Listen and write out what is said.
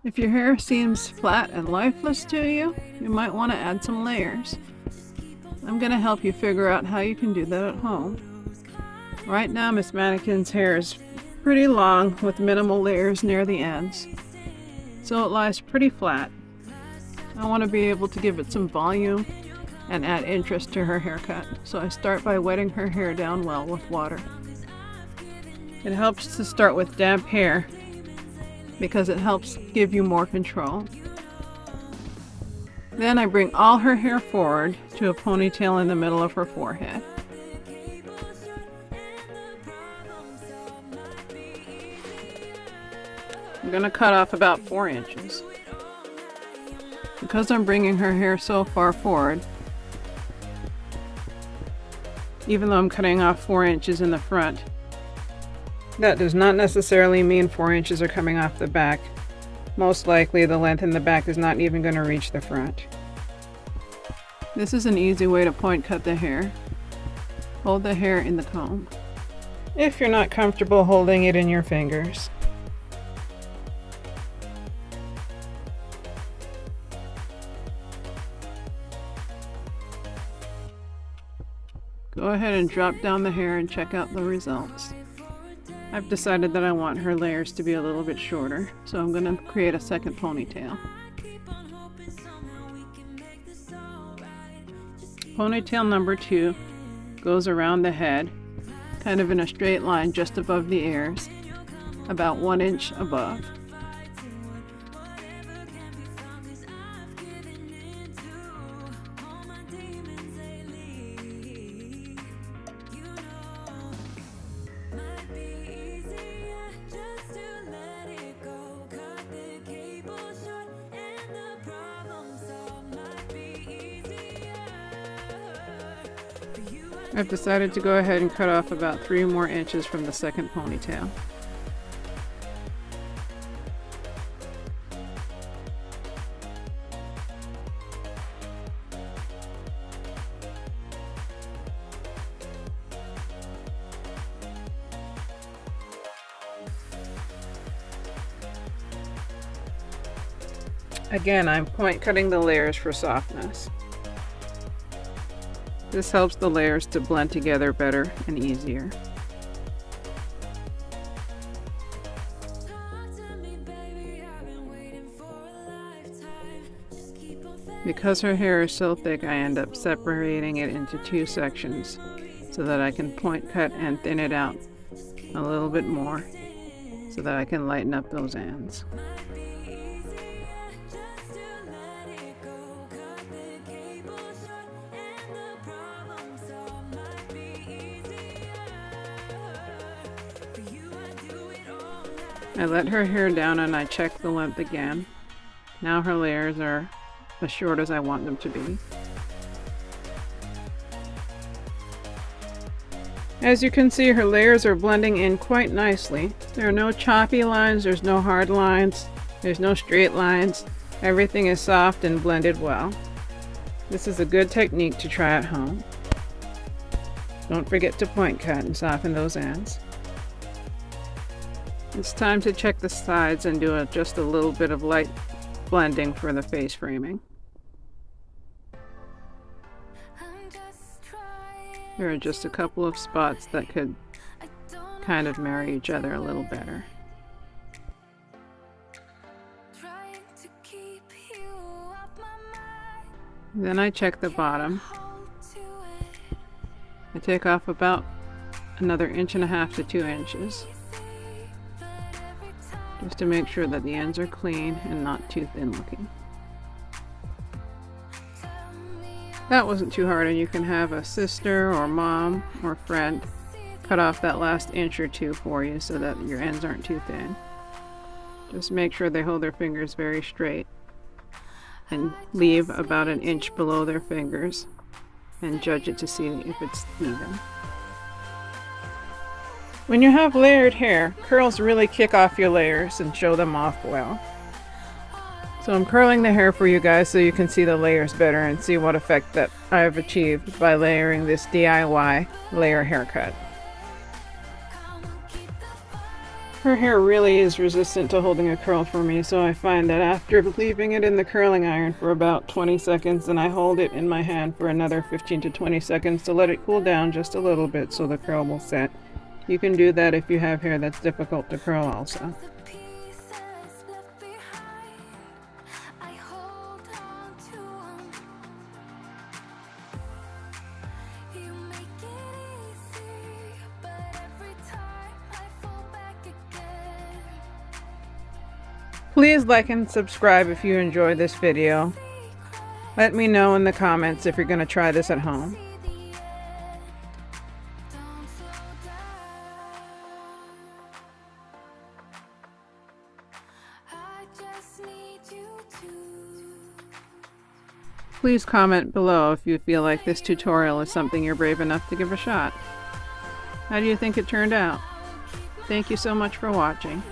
If your hair seems flat and lifeless to you, you might want to add some layers. I'm going to help you figure out how you can do that at home. Right now, Miss Mannequin's hair is pretty long with minimal layers near the ends, so it lies pretty flat. I want to be able to give it some volume and add interest to her haircut, so I start by wetting her hair down well with water. It helps to start with damp hair because it helps give you more control. Then I bring all her hair forward to a ponytail in the middle of her forehead. I'm going to cut off about 4 inches. Because I'm bringing her hair so far forward, even though I'm cutting off 4 inches in the front, that does not necessarily mean 4 inches are coming off the back. Most likely the length in the back is not even going to reach the front. This is an easy way to point cut the hair. Hold the hair in the comb, if you're not comfortable holding it in your fingers. Go ahead and drop down the hair and check out the results. I've decided that I want her layers to be a little bit shorter, so I'm going to create a second ponytail. Ponytail number 2 goes around the head, kind of in a straight line just above the ears, about 1 inch above. I've decided to go ahead and cut off about 3 more inches from the second ponytail. Again, I'm point cutting the layers for softness. This helps the layers to blend together better and easier. Because her hair is so thick, I end up separating it into 2 sections so that I can point cut and thin it out a little bit more so that I can lighten up those ends. I let her hair down and I check the length again. Now her layers are as short as I want them to be. As you can see, her layers are blending in quite nicely. There are no choppy lines, there's no hard lines, there's no straight lines. Everything is soft and blended well. This is a good technique to try at home. Don't forget to point cut and soften those ends. It's time to check the sides and do just a little bit of light blending for the face framing. There are just a couple of spots that could kind of marry each other a little better. Then I check the bottom. I take off about another 1.5 to 2 inches. Just to make sure that the ends are clean and not too thin looking. That wasn't too hard, and you can have a sister or mom or friend cut off that last 1 or 2 inches for you so that your ends aren't too thin. Just make sure they hold their fingers very straight and leave about 1 inch below their fingers and judge it to see if it's even. When you have layered hair, curls really kick off your layers and show them off well. So I'm curling the hair for you guys so you can see the layers better and see what effect that I have achieved by layering this DIY layer haircut. Her hair really is resistant to holding a curl for me, so I find that after leaving it in the curling iron for about 20 seconds, then I hold it in my hand for another 15 to 20 seconds to let it cool down just a little bit so the curl will set. You can do that if you have hair that's difficult to curl also. Please like and subscribe if you enjoyed this video. Let me know in the comments if you're going to try this at home. Please comment below if you feel like this tutorial is something you're brave enough to give a shot. How do you think it turned out? Thank you so much for watching.